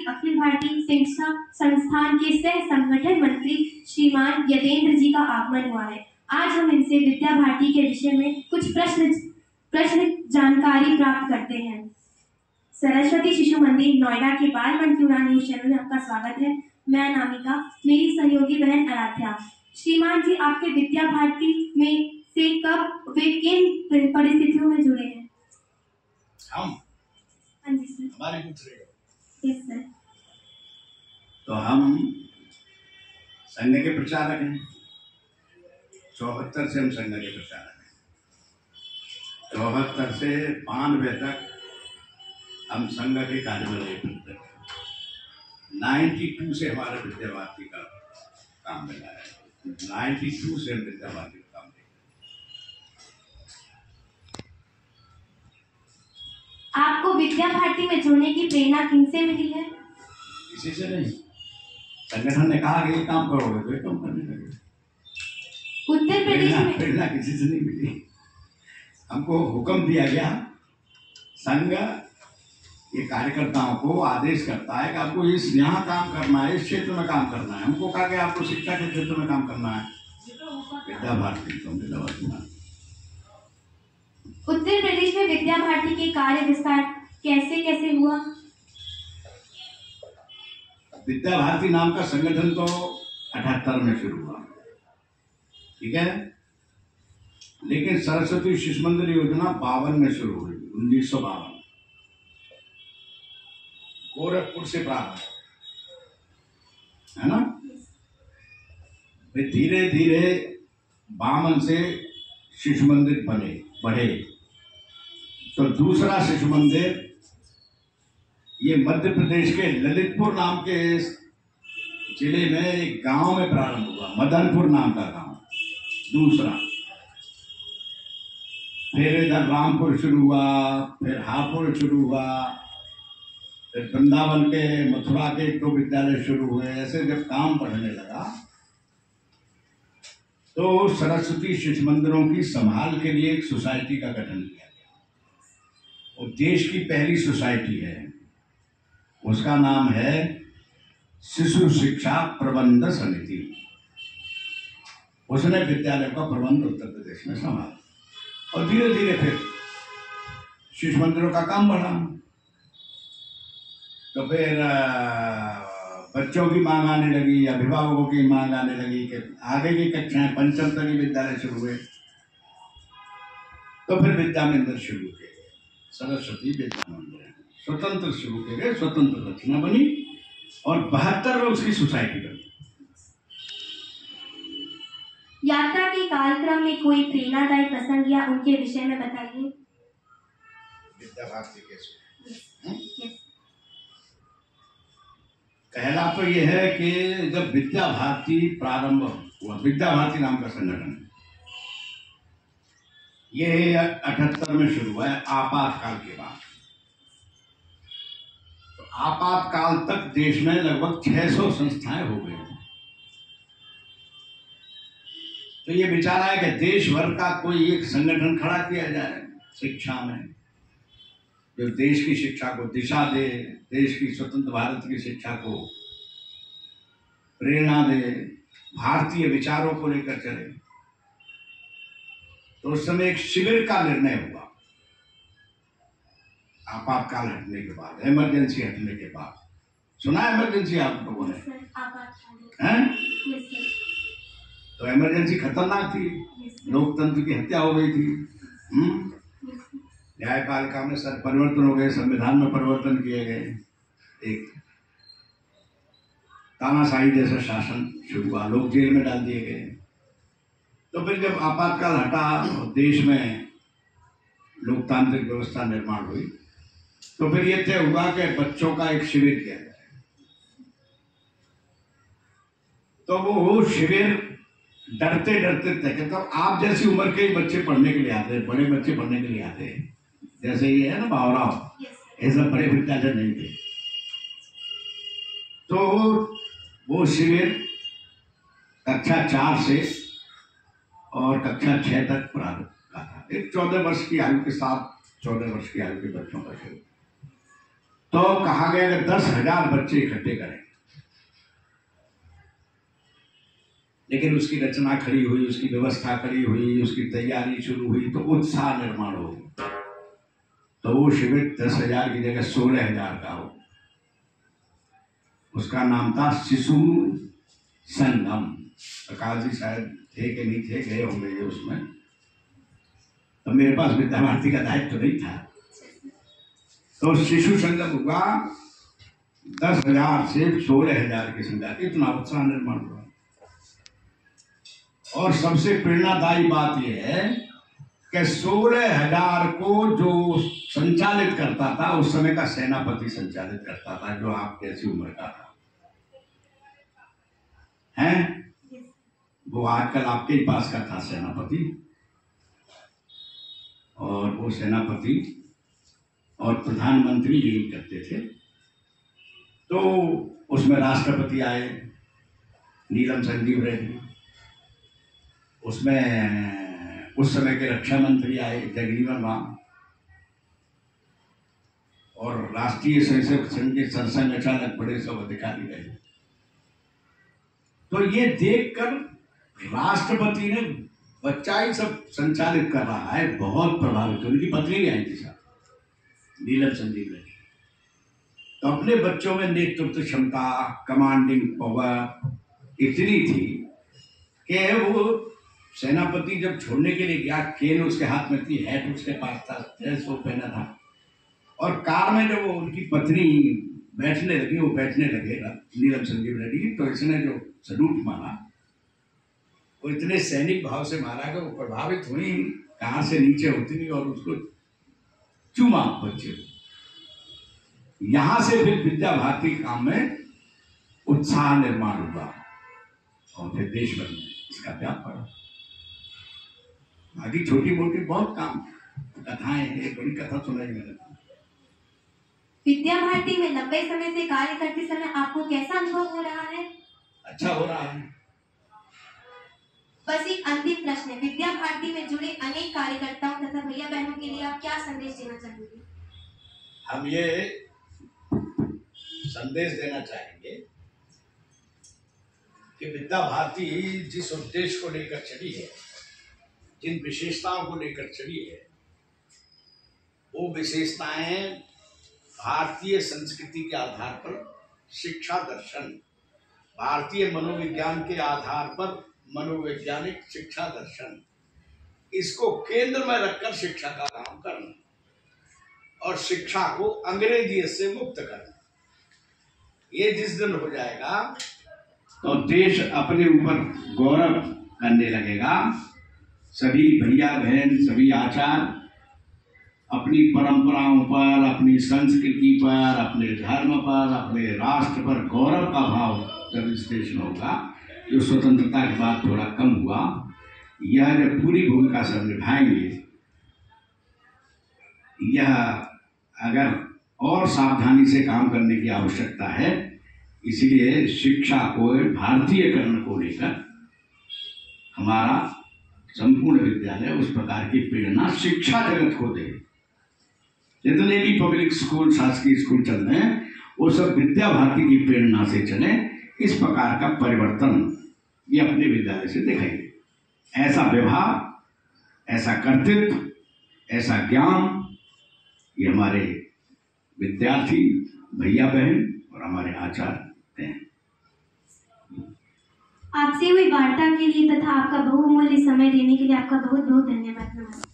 अखिल भारतीय शिक्षा संस्थान के सह संगठन मंत्री श्रीमान यतेंद्र जी का आगमन हुआ है। आज हम इनसे विद्या भारती के विषय में कुछ प्रश्न जानकारी प्राप्त करते हैं। सरस्वती शिशु मंदिर नोएडा के बाल मन की उड़ान न्यूज चैनल में आपका स्वागत है। मैं अनामिका, मेरी सहयोगी बहन आराध्या। श्रीमान जी, आपके विद्या भारती में से कब वे किन परिस्थितियों में जुड़े हैं? हम? हाँ जी सर। हमारे पूछ रहे हो? Yes sir. तो हम संघ के प्रचारक हैं। 74 से हम संघ के प्रचारक हैं। 74 से 92 तक हम संघ के कार्यबल करते हैं। 92 से हमारा विद्या भारती का काम मिला है। 92 से हम विद्या भारती का काम करते हैं। आपको विद्या भारती में जुड़ने की प्रेरणा किनसे मिली है? किसी से नहीं। संगठन ने कहा कि ये काम करोगे तो ये काम करने लगे। उत्तर प्रदेश में प्रेरणा किसी से नहीं मिली। हमको हुक्म दिया गया। संघ ये कार्यकर्ताओं को आदेश करता है कि आपको यहाँ काम करना है, इस क्षेत्र में काम करना है। हमको कहा कि आपको शिक्षा के क्षेत्र में काम करना है। विद्या भारती तो विद्या भारती। उत्तर प्रदेश में विद्या भारती के कार्य विस्तार कैसे हुआ? विद्या भारती नाम का संगठन तो 78 में शुरू हुआ, ठीक है। लेकिन सरस्वती शिशु मंदिर योजना 52 में शुरू हुई, 1952। गोरखपुर से प्रारंभ है ना। फिर धीरे धीरे 52 से शिशु मंदिर बढ़े। तो दूसरा शिशु मंदिर ये मध्य प्रदेश के ललितपुर नाम के जिले में एक गांव में प्रारंभ हुआ, मदनपुर नाम का गांव। दूसरा फिर इधर रामपुर शुरू हुआ, फिर हापुड़ शुरू हुआ, फिर वृंदावन के मथुरा के 2 विद्यालय शुरू हुए। ऐसे जब काम बढ़ने लगा तो सरस्वती शिशु मंदिरों की संभाल के लिए एक सोसाइटी का गठन किया गया। और देश की पहली सोसाइटी है, उसका नाम है शिशु शिक्षा प्रबंध समिति। उसने विद्यालय का प्रबंध उत्तर प्रदेश में संभाला। और धीरे धीरे फिर शिशु मंदिरों का काम बढ़ा। तो फिर बच्चों की मांग आने लगी, अभिभावकों की मांग आने लगी कि आगे की कक्षाएं, पंचम तक विद्यालय शुरू हुए। तो फिर विद्या मंदिर शुरू किए गए, सरस्वती विद्या मंदिर स्वतंत्र शुरू किए गए, स्वतंत्र रचना बनी और 72 में उसकी सोसाइटी बनी। यात्रा के कार्यक्रम में कोई प्रेरणादायी प्रसंग या उनके विषय में बताइए। विद्या भारती के पहला तो यह है कि जब विद्या भारती प्रारंभ हुआ, विद्या भारती नाम का संगठन ये 78 में शुरू हुआ है, आपातकाल के बाद। तो आपातकाल तक देश में लगभग 600 संस्थाएं हो गई। तो ये विचार है कि देश भर का कोई एक संगठन खड़ा किया जाए शिक्षा में, जो देश की शिक्षा को दिशा दे, देश की स्वतंत्र भारत की शिक्षा को प्रेरणा दे, भारतीय विचारों को लेकर चले। तो उस समय एक शिविर का निर्णय हुआ आपातकाल हटने के बाद, इमरजेंसी हटने के बाद। सुना इमरजेंसी आप लोगों ने? हैं? तो इमरजेंसी खतरनाक थी, लोकतंत्र की हत्या हो गई थी। न्यायपालिका में सब परिवर्तन हो गए, संविधान में परिवर्तन किए गए, एक तानाशाही जैसा शासन शुरू हुआ, लोग जेल में डाल दिए गए। तो फिर जब आपातकाल हटा और देश में लोकतांत्रिक व्यवस्था निर्माण हुई, तो फिर ये तय हुआ कि बच्चों का एक शिविर किया जाए। तो वो शिविर डरते डरते तय, तो आप जैसी उम्र के बच्चे पढ़ने के लिए आते हैं, बड़े बच्चे पढ़ने के लिए आते हैं, जैसे ये है ना भावराव, ये सब बड़े विद्यालय नहीं थे। तो वो शिविर कक्षा 4 से और कक्षा 6 तक प्रारंभ का था। एक 14 वर्ष की आयु के साथ 14 वर्ष की आयु के बच्चों का शिविर। तो कहा गया कि 10,000 बच्चे इकट्ठे करें, लेकिन उसकी रचना खड़ी हुई, उसकी व्यवस्था खड़ी हुई, उसकी तैयारी शुरू हुई तो उत्साह निर्माण हो, तो वो शिविर 10,000 की जगह 16,000 का हो। उसका नाम था शिशु संगम। प्रकाश जी शायद थे कि नहीं थे, गए होंगे ये उसमें, तो मेरे पास विद्या भारती का दायित्व तो नहीं था। तो शिशु संगम हुआ, 10,000 से 16,000 की संख्या, इतना उत्साह निर्माण हुआ। और सबसे प्रेरणादायी बात यह है कि 16,000 को जो संचालित करता था, उस समय का सेनापति संचालित करता था, जो आपकी ऐसी उम्र का था, हैं? वो आजकल आपके ही पास का था सेनापति, और वो सेनापति और प्रधानमंत्री यही करते थे। तो उसमें राष्ट्रपति आए, नीलम संजीव रेड्डी, उसमें उस समय के रक्षा मंत्री आए जगजीवन राम, और राष्ट्रीय स्वयंसेवक संघ के सरसंघचालक बड़े सब अधिकारी रहे। तो ये देखकर राष्ट्रपति ने बच्चा ही सब संचालित कर रहा है, बहुत प्रभावित। उनकी पत्नी आई थी साहब, नीलम संजीव रेड्डी। तो अपने बच्चों में नेतृत्व क्षमता, कमांडिंग पावर इतनी थी कि वो सेनापति जब छोड़ने के लिए गया, केन उसके हाथ में थी, हैट उसके पास था, ड्रेस वो पहना था, और कार में जब वो उनकी पत्नी बैठने लगी, वो बैठने लगे नीलम संजीव रेड्डी, तो इसने जो सलूट मारा वो इतने सैनिक भाव से मारा कि वो प्रभावित हुई, कार से नीचे उतरी और उसको चूमा बच्चे। यहां से फिर विद्या भारती काम में उत्साह निर्माण हुआ और फिर देश भर में इसका व्याप पड़ा। बाकी छोटी मोटी बहुत काम कथाएं हैं, एक बड़ी कथा सुनाई मैंने। विद्या भारती में लंबे समय से कार्य करते समय आपको कैसा अनुभव हो रहा है? अच्छा हो रहा है। बस एक अंतिम प्रश्न है, विद्या भारती में जुड़े अनेक कार्यकर्ताओं तथा भैया बहनों के लिए आप क्या संदेश देना चाहेंगे? हम ये संदेश देना चाहेंगे कि विद्या भारती जिस उद्देश्य को लेकर चली है, जिन विशेषताओं को लेकर चली है, वो विशेषताएं भारतीय संस्कृति के आधार पर शिक्षा दर्शन, भारतीय मनोविज्ञान के आधार पर मनोवैज्ञानिक शिक्षा दर्शन, इसको केंद्र में रखकर शिक्षा का काम करना और शिक्षा को अंग्रेजी से मुक्त करना। ये जिस दिन हो जाएगा तो देश अपने ऊपर गौरव करने लगेगा। सभी भैया बहन, सभी आचार्य अपनी परंपराओं पर, अपनी संस्कृति पर, अपने धर्म पर, अपने राष्ट्र पर गौरव का भाव जब इस देश में होगा, जो स्वतंत्रता के बाद थोड़ा कम हुआ, यह जब पूरी भूमिका से निभाएंगे, यह अगर और सावधानी से काम करने की आवश्यकता है। इसीलिए शिक्षा को, भारतीयकरण को लेकर हमारा संपूर्ण विद्यालय उस प्रकार की प्रेरणा शिक्षा जगत को दे। जितने भी पब्लिक स्कूल, शासकीय स्कूल चल रहे हैं, वो सब विद्या भारती की प्रेरणा से चले। इस प्रकार का परिवर्तन ये अपने विद्यालय से दिखाएंगे। ऐसा व्यवहार, ऐसा कर्तव्य, ऐसा ज्ञान ये हमारे विद्यार्थी भैया बहन और हमारे आचार्य हैं। आपसे हुई वार्ता के लिए तथा आपका बहुमूल्य समय देने के लिए आपका बहुत बहुत धन्यवाद।